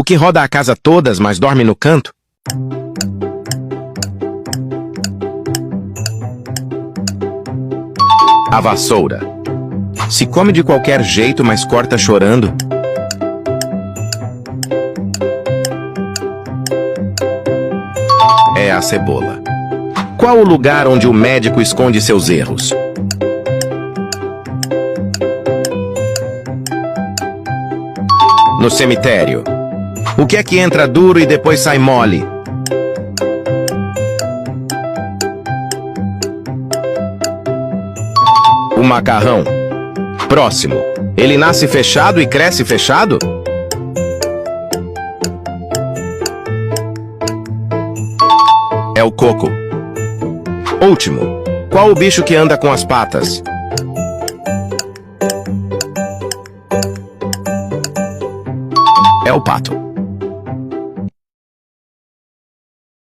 O que roda a casa todas, mas dorme no canto? A vassoura. Se come de qualquer jeito, mas corta chorando? É a cebola. Qual o lugar onde o médico esconde seus erros? No cemitério. O que é que entra duro e depois sai mole? O macarrão. Próximo. Ele nasce fechado e cresce fechado? É o coco. Último. Qual o bicho que anda com as patas? É o pato.